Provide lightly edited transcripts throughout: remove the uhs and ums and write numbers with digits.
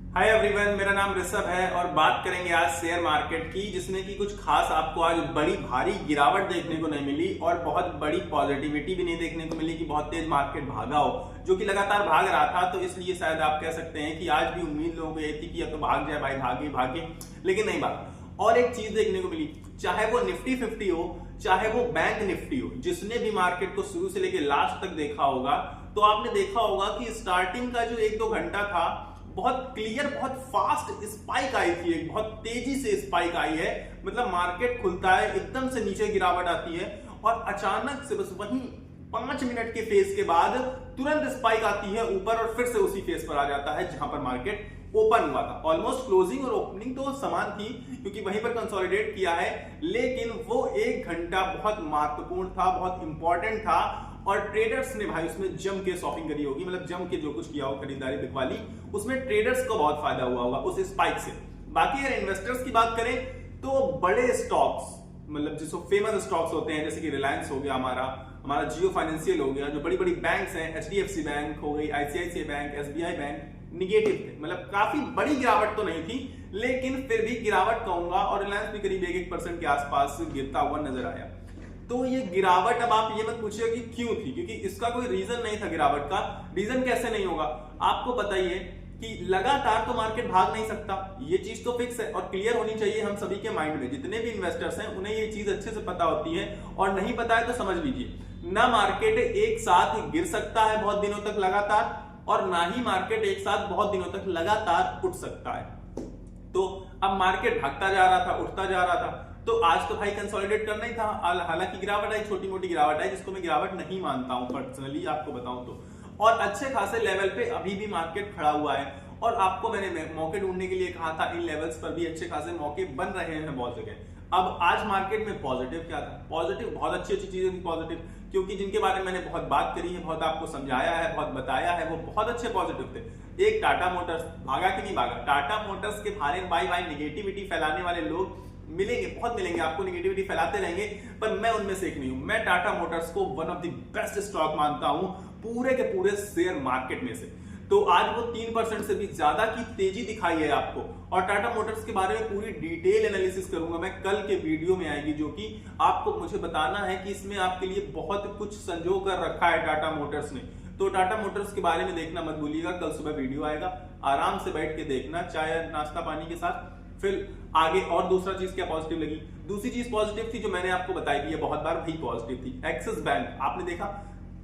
Hi everyone, मेरा नाम ऋषभ है और बात करेंगे आज शेयर मार्केट की, जिसमें कि कुछ खास आपको आज बड़ी भारी गिरावट देखने को नहीं मिली और बहुत बड़ी पॉजिटिविटी भी नहीं देखने को मिली कि बहुत तेज मार्केट भागा हो, जो कि लगातार भाग रहा था। तो इसलिए शायद आप कह सकते हैं कि आज भी उम्मीद लोगों को ये थी कि या तो भाग जाए भाई, भागे भागे, लेकिन नहीं भागा। और एक चीज देखने को मिली, चाहे वो निफ्टी 50 हो, चाहे वो बैंक निफ्टी हो, जिसने भी मार्केट को शुरू से लेकर लास्ट तक देखा होगा तो आपने देखा होगा कि स्टार्टिंग का जो 1-2 घंटा था बहुत क्लियर, बहुत फास्ट स्पाइक आई थी, एक बहुत तेजी से स्पाइक आई है। मतलब मार्केट खुलता है, एकदम से नीचे गिरावट आती है और अचानक से बस वहीं 5 मिनट के फेज के बाद तुरंत स्पाइक आती है ऊपर और फिर से उसी फेज पर आ जाता है जहां पर मार्केट ओपन हुआ था। ऑलमोस्ट क्लोजिंग और ओपनिंग तो समान थी क्योंकि वहीं पर कंसोलिडेट किया है, लेकिन वो 1 घंटा बहुत महत्वपूर्ण था, बहुत इंपॉर्टेंट था और ट्रेडर्स ने भाई उसमें जम के शॉपिंग करी होगी। मतलब जम के जो कुछ किया हो, खरीदारी बिकवाली, उसमें ट्रेडर्स को बहुत फायदा हुआ होगा उस स्पाइक से। बाकी अगर इन्वेस्टर्स की बात करें तो बड़े स्टॉक्स, मतलब जिसको फेमस स्टॉक्स होते हैं, जैसे कि रिलायंस हो गया, हमारा जियो फाइनेंशियल हो गया, जो बड़ी बड़ी बैंक्स हैं, एचडीएफसी बैंक हो गई, ICICI bank, SBI bank, negative थे। मतलब काफी बड़ी गिरावट तो नहीं थी, लेकिन फिर भी गिरावट कहूंगा। और रिलायंस भी करीब 1% के आसपास गिरता हुआ नजर आया। तो ये गिरावट, अब आप ये मत पूछिए कि क्यों थी, क्योंकि इसका कोई रीजन नहीं था गिरावट का। रीजन कैसे नहीं होगा, आपको बताइए कि लगातार तो मार्केट भाग नहीं सकता, ये चीज तो फिक्स है और क्लियर होनी चाहिए हम सभी के माइंड में। जितने भी इन्वेस्टर्स हैं उन्हें ये चीज अच्छे से पता होती है, और नहीं पता है तो समझ लीजिए, ना मार्केट एक साथ गिर सकता है बहुत दिनों तक लगातार, और ना ही मार्केट एक साथ बहुत दिनों तक लगातार उठ सकता है। तो अब मार्केट भागता जा रहा था, उठता जा रहा था, तो आज तो भाई कंसोलिडेट करना ही था। हालांकि गिरावट आई, छोटी मोटी गिरावट आई, जिसको मैं गिरावट नहीं मानता हूं पर्सनली, आपको बताऊं तो। और अच्छे खासे लेवल पे अभी भी मार्केट खड़ा हुआ है, और आपको मैंने मौके ढूंढने के लिए कहा था, इन लेवल्स पर भी अच्छे खासे मौके बन रहे हैं बहुत जगह। अब आज मार्केट में पॉजिटिव क्या था? पॉजिटिव बहुत अच्छी अच्छी चीजें थी पॉजिटिव, क्योंकि जिनके बारे में मैंने बहुत बात करी है, बहुत आपको समझाया है, बहुत बताया है, वो बहुत अच्छे पॉजिटिव थे। एक टाटा मोटर्स भागा कि नहीं भागा? टाटा मोटर्स के बारे में भाई निगेटिविटी फैलाने वाले लोग मिलेंगे, बहुत मिलेंगे आपको, निगेटिविटी फैलाते रहेंगे, पर मैं उनमें से एक नहीं हूं। मैं टाटा मोटर्स को one of the best stock मानता हूं पूरे के पूरे शेयर मार्केट में से। तो आज वो 3% से भी ज्यादा की तेजी दिखाई है आपको, और टाटा मोटर्स के बारे में पूरी डिटेल एनालिसिस करूंगा मैं, कल के वीडियो में आएगी, जो कि आपको मुझे बताना है कि इसमें आपके लिए बहुत कुछ संजो कर रखा है टाटा मोटर्स ने। तो टाटा मोटर्स के बारे में देखना मत भूलिएगा, कल सुबह वीडियो आएगा, आराम से बैठ के देखना, चाय नाश्ता पानी के साथ। फिर आगे और दूसरा चीज क्या पॉजिटिव लगी? दूसरी चीज पॉजिटिव थी जो मैंने आपको बताई थी, ये बहुत बार वही पॉजिटिव थी, एक्सिस बैंक। आपने देखा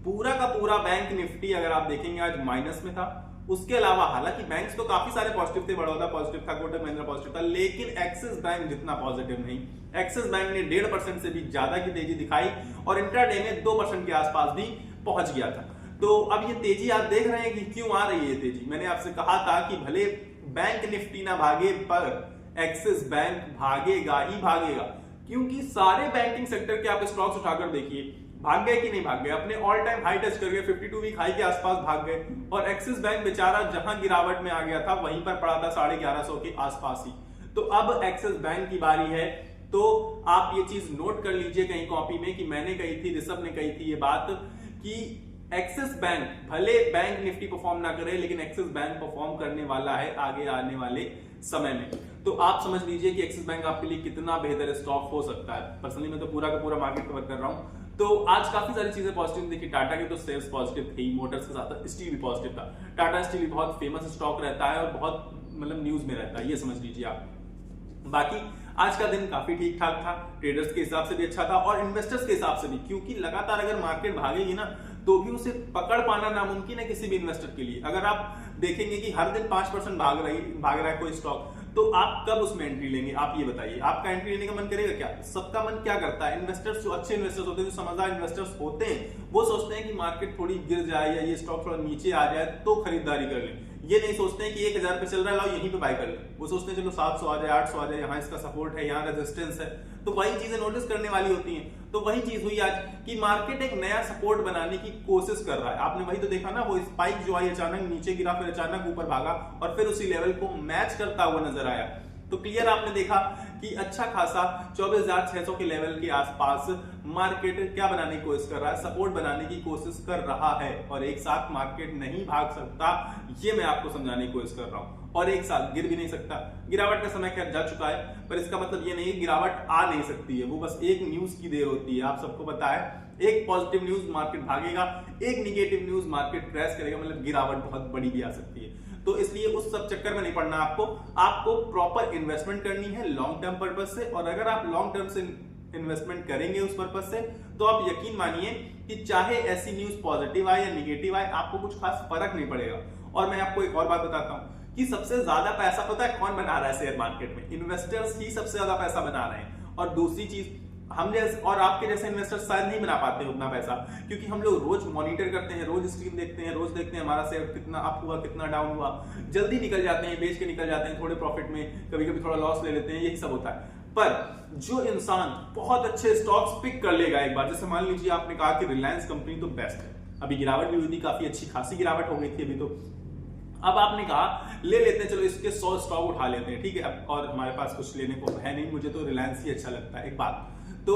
पूरा का पूरा बैंक निफ्टी अगर आप देखेंगे आज माइनस में था। उसके अलावा हालांकि बैंक्स तो काफी सारे पॉजिटिव थे, बड़ौदा पॉजिटिव था, कोटक महिंद्रा पॉजिटिव था, लेकिन एक्सिस बैंक जितना पॉजिटिव नहीं। एक्सिस बैंक ने 1.5% से भी ज्यादा की तेजी दिखाई और इंट्राडे में 2% के आसपास भी पहुंच गया था। तो अब ये तेजी आप देख रहे हैं कि क्यों आ रही है तेजी। मैंने आपसे कहा था कि भले बैंक निफ्टी ना भागे, पर एक्सिस बैंक भागेगा ही भागेगा, क्योंकि सारे बैंकिंग सेक्टर के आप स्टॉक्स उठाकर देखिए, भाग गए कि नहीं भाग गए, अपने ऑल टाइम हाई टच कर गए, 52 वीक हाई के आसपास भाग गए। और एक्सिस बैंक बेचारा जहां गिरावट में आ गया था वहीं पर पड़ा था 1150 के आसपास ही। तो अब एक्सिस बैंक की बारी है। तो आप ये चीज नोट कर लीजिए कहीं कॉपी में कि मैंने कही थी, ऋषभ ने कही थी ये बात, कि एक्सिस बैंक, भले बैंक निफ्टी परफॉर्म ना करे, लेकिन एक्सिस बैंक परफॉर्म करने वाला है आगे आने वाले समय में। तो आप समझ लीजिए कि एक्सिस बैंक आपके लिए कितना बेहतर स्टॉक हो सकता है। पर्सनली मैं तो पूरा का पूरा मार्केट कवर कर रहा हूं। तो आज काफी सारी चीजें पॉजिटिव देखी। टाटा के तो शेयर्स पॉजिटिव थे, मोटर्स के साथ स्टील भी पॉजिटिव था। टाटा स्टील भी बहुत फेमस स्टॉक रहता है और बहुत मतलब न्यूज में रहता है, ये समझ लीजिए आप। बाकी आज का दिन काफी ठीक ठाक था, ट्रेडर्स के हिसाब से भी अच्छा था और इन्वेस्टर्स के हिसाब से भी, क्योंकि लगातार अगर मार्केट भागेगी ना तो भी उसे पकड़ पाना नामुमकिन है किसी भी इन्वेस्टर के लिए। अगर आप देखेंगे कि हर दिन 5% भाग रहा है कोई स्टॉक, तो आप कब उसमें एंट्री लेंगे? आप ये बताइए, आपका एंट्री लेने का मन करेगा क्या? सबका मन क्या करता है? इन्वेस्टर्स, जो अच्छे इन्वेस्टर्स होते हैं, जो समझदार इन्वेस्टर्स होते हैं, वो सोचते हैं कि मार्केट थोड़ी गिर जाए या ये स्टॉक थोड़ा नीचे आ जाए तो खरीदारी कर लें। ये नहीं सोचते हैं कि 1000 पे चल रहा है, लाओ यहीं पे बाय कर ले। वो सोचते हैं चलो 700 आ जाए, 800 आ जाए, यहाँ इसका सपोर्ट है, यहाँ रेजिस्टेंस है। तो वही चीजें नोटिस करने वाली होती हैं। तो वही चीज हुई आज कि मार्केट एक नया सपोर्ट बनाने की कोशिश कर रहा है। आपने वही तो देखा ना, वो स्पाइक जो आई, अचानक नीचे गिरा, फिर अचानक ऊपर भागा और फिर उसी लेवल को मैच करता हुआ नजर आया। तो क्लियर आपने देखा कि अच्छा खासा 24,600 के लेवल के आसपास मार्केट क्या बनाने की कोशिश कर रहा है, सपोर्ट बनाने की कोशिश कर रहा है, और एक साथ मार्केट नहीं भाग सकता, ये मैं आपको समझाने की कोशिश कर रहा हूं। और एक साथ गिर भी नहीं सकता। गिरावट का समय खैर जा चुका है, पर इसका मतलब ये नहीं है गिरावट आ नहीं सकती है, वो बस एक न्यूज की देर होती है। आप सबको पता है, एक पॉजिटिव न्यूज मार्केट भागेगा, एक निगेटिव न्यूज मार्केट क्रैश करेगा, मतलब गिरावट बहुत बड़ी भी आ सकती है। तो इसलिए उस सब चक्कर में नहीं पड़ना आपको प्रॉपर इन्वेस्टमेंट करनी है लॉन्ग टर्म पर्पज से। और अगर आप लॉन्ग टर्म से इन्वेस्टमेंट करेंगे उस पर्पज से, तो आप यकीन मानिए कि चाहे ऐसी न्यूज पॉजिटिव आए या निगेटिव आए, आपको कुछ खास फर्क नहीं पड़ेगा। और मैं आपको एक और बात बताता हूं कि सबसे ज्यादा पैसा पता है कौन बना रहा है शेयर मार्केट में? इन्वेस्टर्स ही सबसे ज्यादा पैसा बना रहे हैं। और दूसरी चीज, हम जैसे और आपके जैसे इन्वेस्टर्स शायद नहीं बना पाते उतना पैसा, क्योंकि हम लोग रोज मॉनिटर करते हैं, रोज स्क्रीन देखते हैं, रोज देखते हैं हमारा शेयर कितना अप हुआ, कितना डाउन हुआ, जल्दी निकल जाते हैं, बेच के निकल जाते हैं, थोड़े प्रॉफिट में, कभी कभी थोड़ा लॉस ले लेते हैं, यही सब होता है। पर जो इंसान बहुत अच्छे स्टॉक्स पिक कर लेगा एक बार, जैसे मान लीजिए आपने कहा कि रिलायंस कंपनी तो बेस्ट है, अभी गिरावट भी हुई थी, काफी अच्छी खासी गिरावट हो गई थी अभी तो। अब आपने कहा ले लेते हैं, चलो इसके 100 स्टॉक उठा लेते हैं, ठीक है, अब और हमारे पास कुछ लेने को है नहीं, मुझे तो रिलायंस ही अच्छा लगता है। एक बात तो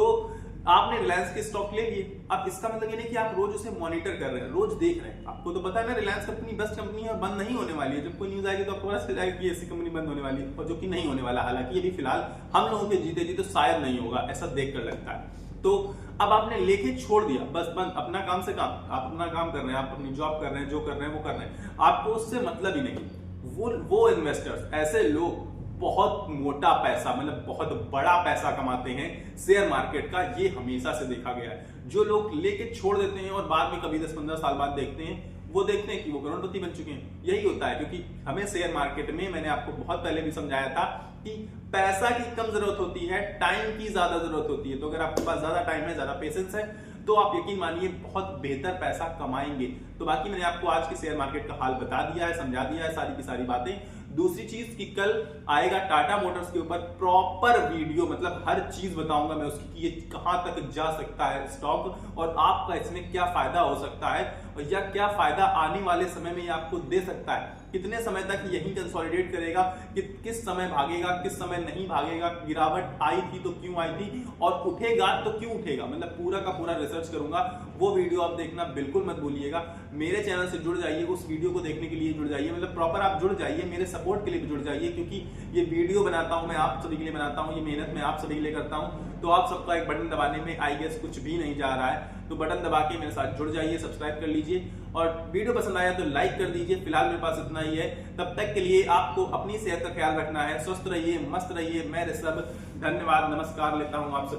आपने रिलायंस के स्टॉक ले लिए, अब इसका मतलब ये नहीं कि आप रोज उसे मॉनिटर कर रहे हैं, रोज देख रहे हैं। आपको तो पता है ना रिलायंस कंपनी बेस्ट कंपनी है और बंद नहीं होने वाली है। जब कोई न्यूज आएगी तो आपको पता चल जाएगा कि ऐसी कंपनी बंद होने वाली है, और जो कि नहीं होने वाला, हालांकि ये भी फिलहाल हम लोगों के जीते जी तो शायद नहीं होगा, ऐसा देख कर लगता है। तो अब आपने लेके छोड़ दिया, बस बंद, अपना काम से काम, आप अपना काम कर रहे हैं, आप अपनी जॉब कर रहे हैं, जो कर रहे हैं वो कर रहे हैं, आपको उससे मतलब ही नहीं। वो इन्वेस्टर्स, ऐसे लोग बहुत मोटा पैसा, मतलब बहुत बड़ा पैसा कमाते हैं शेयर मार्केट का, ये हमेशा से देखा गया है। जो लोग लेके छोड़ देते हैं और बाद में कभी 10-15 साल बाद देखते हैं, वो देखते हैं कि वो करोड़पति बन चुके हैं। यही होता है, क्योंकि हमें शेयर मार्केट में, मैंने आपको बहुत पहले भी समझाया था कि पैसा की कम जरूरत होती है, टाइम की ज्यादा जरूरत होती है। तो अगर आपके पास ज्यादा टाइम है, ज्यादा पेशेंस है, तो आप यकीन मानिए बहुत बेहतर पैसा कमाएंगे। तो बाकी मैंने आपको आज के शेयर मार्केट का हाल बता दिया है, समझा दिया है सारी की सारी बातें। दूसरी चीज कि कल आएगा टाटा मोटर्स के ऊपर प्रॉपर वीडियो, मतलब हर चीज बताऊंगा मैं उसकी कि ये कहां तक जा सकता है स्टॉक, और आपका इसमें क्या फायदा हो सकता है, या क्या फायदा आने वाले समय में ये आपको दे सकता है, कितने समय तक यही कंसोलिडेट करेगा, कि किस समय भागेगा, किस समय नहीं भागेगा, गिरावट आई थी तो क्यों आई थी, और उठेगा तो क्यों उठेगा, मतलब पूरा का पूरा रिसर्च करूंगा। वो वीडियो आप देखना बिल्कुल मत भूलिएगा। मेरे चैनल से जुड़ जाइए, उस वीडियो को देखने के लिए जुड़ जाइए, मतलब प्रॉपर आप जुड़ जाइए, मेरे सपोर्ट के लिए भी जुड़ जाइए, क्योंकि ये वीडियो बनाता हूं मैं आप सभी के लिए बनाता हूं, ये मेहनत मैं आप सभी के लिए करता हूं। तो आप सबका एक बटन दबाने में आई गेस कुछ भी नहीं जा रहा है, तो बटन दबा के मेरे साथ जुड़ जाइए, सब्सक्राइब कर लीजिए, और वीडियो पसंद आया तो लाइक कर दीजिए। फिलहाल मेरे पास इतना ही है, तब तक के लिए आपको अपनी सेहत का ख्याल रखना है। स्वस्थ रहिए, मस्त रहिए। मैं ऋषभ, धन्यवाद, नमस्कार लेता हूं आप सभी।